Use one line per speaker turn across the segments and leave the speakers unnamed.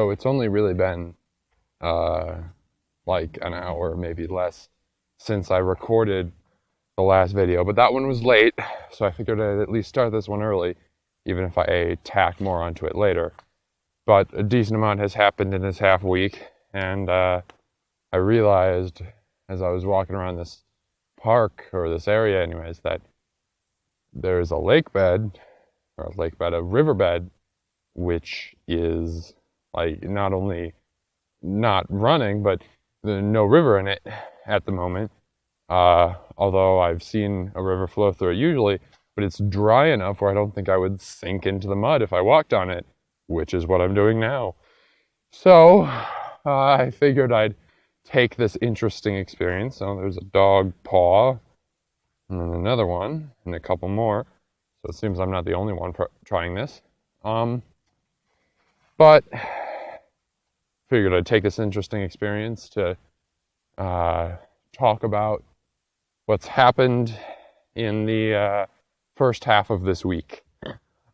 So it's only really been like an hour, maybe less, since I recorded the last video. But that one was late, so I figured I'd at least start this one early, even if I tack more onto it later. But a decent amount has happened in this half week, and I realized as I was walking around this park, or this area anyways, that there's a lake bed, or a riverbed, which is like not only not running, but there's no river in it at the moment. Although I've seen a river flow through it usually, but it's dry enough where I don't think I would sink into the mud if I walked on it, which is what I'm doing now. So I figured I'd take this interesting experience. So there's a dog paw, and then another one, and a couple more. So it seems I'm not the only one trying this. But figured I'd take this interesting experience to talk about what's happened in the first half of this week.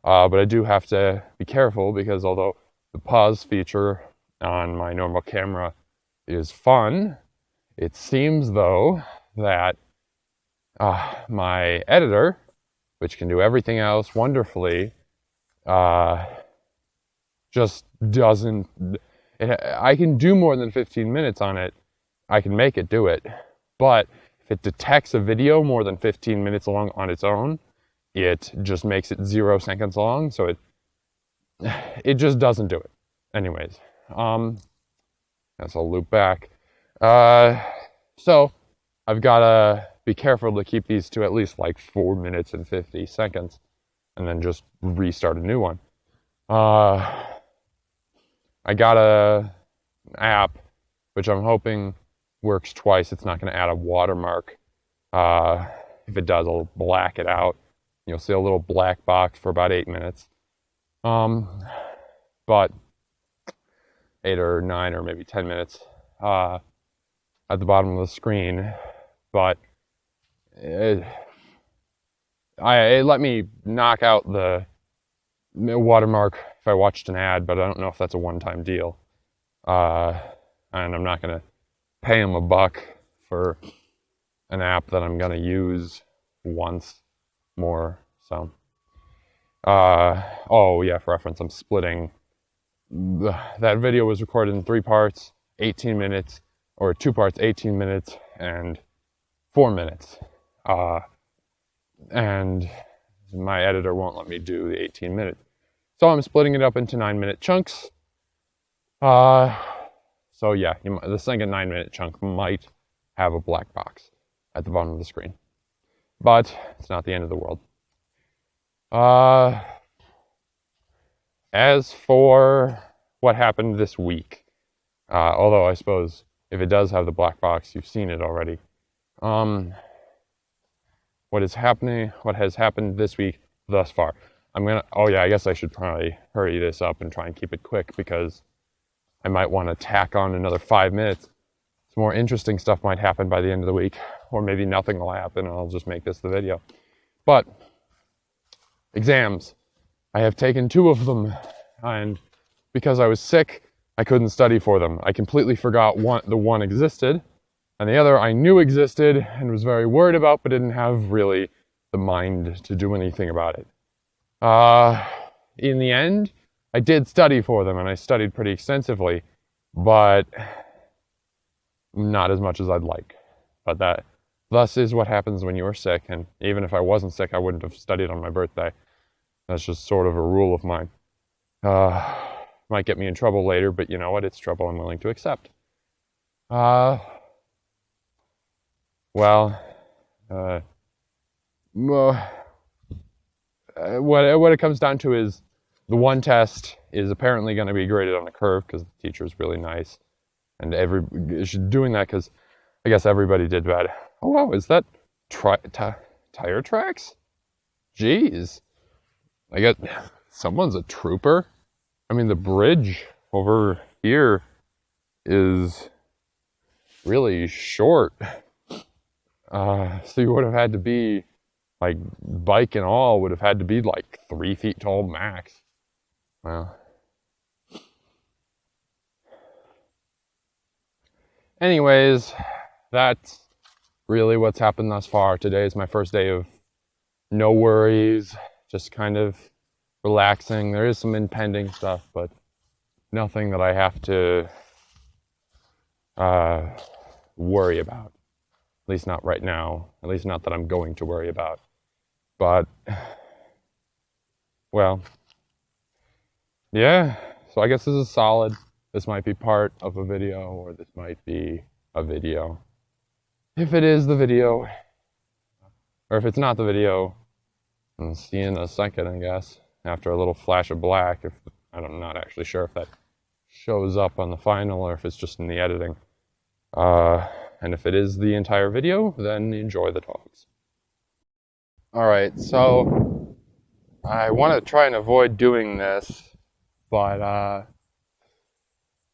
But I do have to be careful because although the pause feature on my normal camera is fun, it seems though that my editor, which can do everything else wonderfully, just doesn't. I can do more than 15 minutes on it. I can make it do it. But if it detects a video more than 15 minutes long on its own, it just makes it 0 seconds long. So it just doesn't do it. Anyways, guess I'll loop back. So I've got to be careful to keep these to at least like 4 minutes and 50 seconds, and then just restart a new one. I got an app, which I'm hoping works twice. It's not going to add a watermark. If it does, I'll black it out. You'll see a little black box for about 8 minutes. But 8 or 9 or maybe 10 minutes at the bottom of the screen. But it let me knock out the watermark if I watched an ad, but I don't know if that's a one-time deal. And I'm not going to pay them $1 for an app that I'm going to use once more. So, oh yeah, for reference, I'm splitting. That video was recorded in 3 parts, 18 minutes, or 2 parts, 18 minutes, and 4 minutes. And my editor won't let me do the 18 minutes. So I'm splitting it up into 9-minute chunks. So yeah, the second 9-minute chunk might have a black box at the bottom of the screen. But it's not the end of the world. As for what happened this week, although I suppose if it does have the black box, you've seen it already. What has happened this week thus far? Oh yeah, I guess I should probably hurry this up and try and keep it quick because I might want to tack on another 5 minutes. Some more interesting stuff might happen by the end of the week, or maybe nothing will happen and I'll just make this the video. But exams. I have taken 2 of them, and because I was sick, I couldn't study for them. I completely forgot the one existed, and the other I knew existed and was very worried about, but didn't have really the mind to do anything about it. In the end, I did study for them, and I studied pretty extensively, but not as much as I'd like. But thus is what happens when you are sick, and even if I wasn't sick, I wouldn't have studied on my birthday. That's just sort of a rule of mine. Might get me in trouble later, but you know what? It's trouble I'm willing to accept. Well, what it comes down to is the one test is apparently going to be graded on a curve because the teacher's really nice, and she's doing that because I guess everybody did bad. Oh wow, is that tire tracks? Jeez. I guess someone's a trooper. I mean, the bridge over here is really short. So you would have had to be, like, bike and all would have had to be like 3 feet tall max. Well, anyways, that's really what's happened thus far. Today is my first day of no worries, just kind of relaxing. There is some impending stuff, but nothing that I have to worry about. At least not right now. At least not that I'm going to worry about. But, well, yeah. So I guess this is solid. This might be part of a video, or this might be a video. If it is the video, or if it's not the video, I'll see you in a second, I guess. After a little flash of black. I'm not actually sure if that shows up on the final or if it's just in the editing. And if it is the entire video, then enjoy the dogs. Alright, so I want to try and avoid doing this, but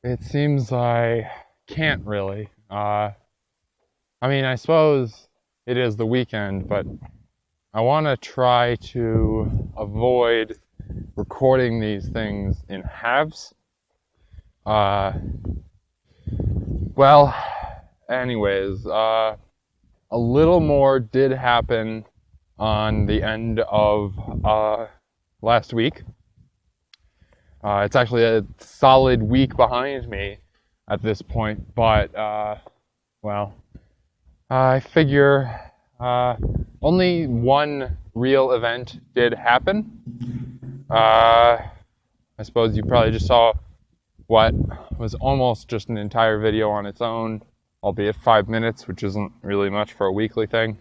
it seems I can't really. I mean, I suppose it is the weekend, but I want to try to avoid recording these things in halves. Well, anyways, a little more did happen on the end of last week. It's actually a solid week behind me at this point, but, well, I figure only one real event did happen. I suppose you probably just saw what was almost just an entire video on its own, albeit 5 minutes, which isn't really much for a weekly thing.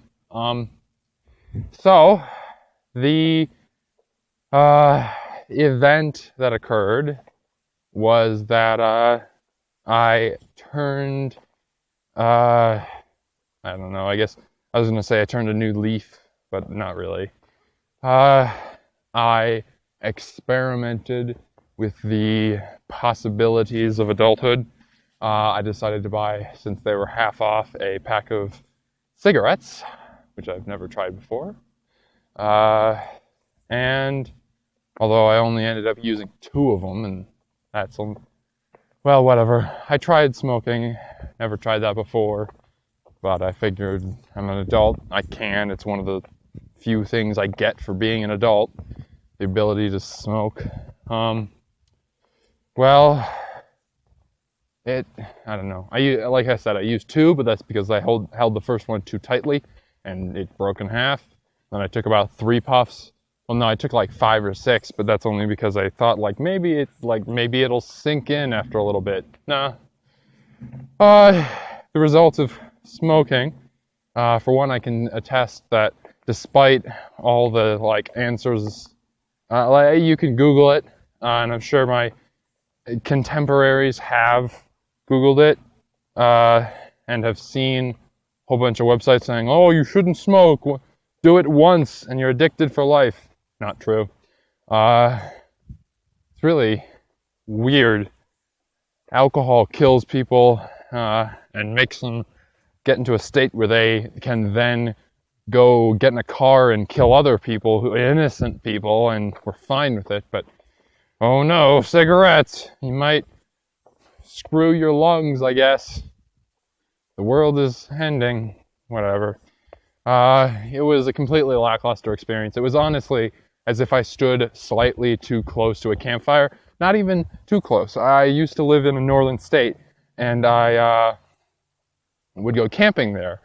So, the event that occurred was that I turned, I don't know, I guess I was going to say I turned a new leaf, but not really. I experimented with the possibilities of adulthood. I decided to buy, since they were half off, a pack of cigarettes, which I've never tried before. And although I only ended up using 2 of them, and that's, well, whatever. I tried smoking, never tried that before, but I figured I'm an adult. I can. It's one of the few things I get for being an adult, the ability to smoke. Well, I don't know. Like I said, I used 2, but that's because I held the first one too tightly, and it broke in half. Then I took about 3 puffs. Well, no, I took like 5 or 6, but that's only because I thought maybe it'll sink in after a little bit. Nah. The results of smoking, for one, I can attest that despite all the answers, you can Google it, and I'm sure my contemporaries have Googled it and have seen a whole bunch of websites saying, oh, you shouldn't smoke, do it once and you're addicted for life. Not true. It's really weird. Alcohol kills people and makes them get into a state where they can then go get in a car and kill other people, innocent people, and we're fine with it. But oh no, cigarettes! You might screw your lungs, I guess. The world is ending. Whatever. It was a completely lackluster experience. It was honestly as if I stood slightly too close to a campfire. Not even too close. I used to live in a northern state, and I would go camping there.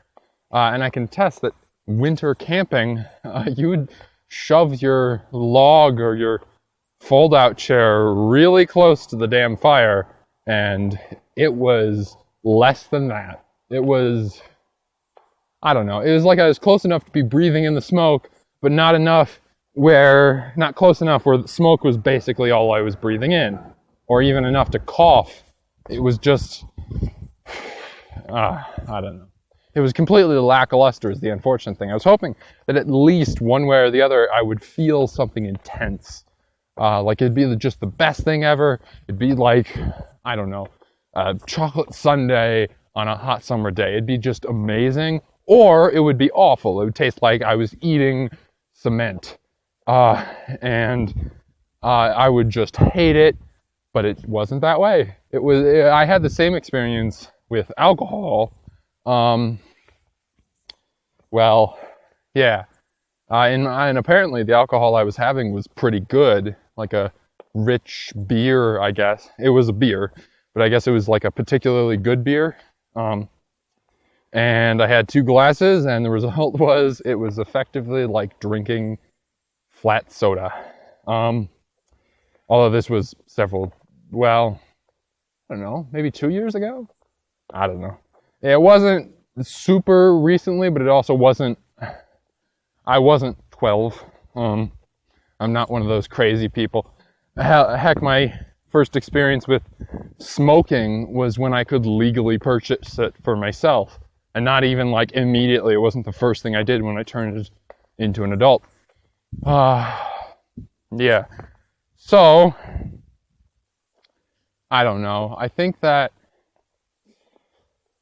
And I can attest that winter camping, you would shove your log or your fold-out chair really close to the damn fire, and it was less than that. It was, I don't know, it was like I was close enough to be breathing in the smoke, but not close enough where the smoke was basically all I was breathing in, or even enough to cough. It was just, I don't know. It was completely lackluster is the unfortunate thing. I was hoping that at least one way or the other I would feel something intense. Like it'd be just the best thing ever. It'd be like, I don't know, a chocolate sundae on a hot summer day. It'd be just amazing. Or it would be awful. It would taste like I was eating cement. And I would just hate it, but it wasn't that way. I had the same experience with alcohol, well, yeah. And apparently the alcohol I was having was pretty good, like a rich beer, I guess. It was a beer, but I guess it was like a particularly good beer. And I had 2 glasses, and the result was it was effectively like drinking flat soda. Although this was well, I don't know, maybe 2 years ago? I don't know. It wasn't super recently, but it also wasn't, I wasn't 12. I'm not one of those crazy people. Heck, my first experience with smoking was when I could legally purchase it for myself. And not even like immediately. It wasn't the first thing I did when I turned into an adult. Yeah. So, I don't know. I think that,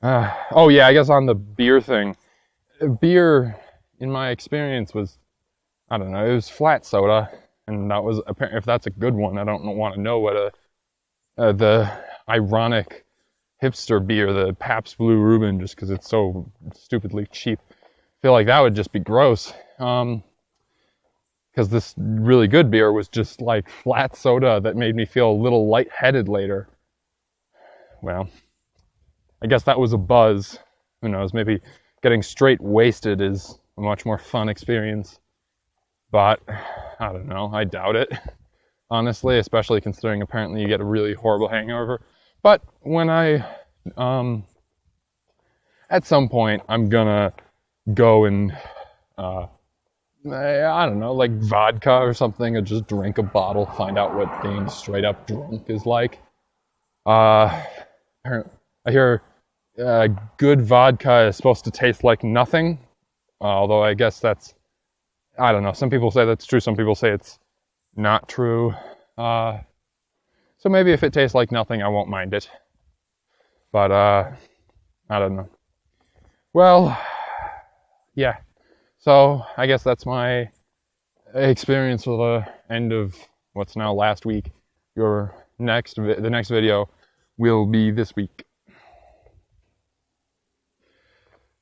oh yeah, I guess on the beer thing. Beer, in my experience, was, I don't know, it was flat soda. And that was, if that's a good one, I don't want to know what the ironic hipster beer, the Pabst Blue Ribbon, just because it's so stupidly cheap. I feel like that would just be gross. Because this really good beer was just like flat soda that made me feel a little lightheaded later. Well, I guess that was a buzz. Who knows? Maybe getting straight wasted is a much more fun experience. But I don't know. I doubt it. Honestly, especially considering apparently you get a really horrible hangover. But when at some point, I'm gonna go and, I don't know, like vodka or something, or just drink a bottle, find out what being straight up drunk is like. I hear good vodka is supposed to taste like nothing, although I guess that's, I don't know, some people say that's true, some people say it's not true. So maybe if it tastes like nothing, I won't mind it. But, I don't know. Well, yeah. So, I guess that's my experience for the end of what's now last week. The next video will be this week.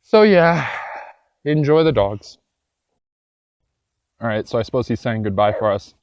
So, yeah. Enjoy the dogs. Alright, so I suppose he's saying goodbye for us.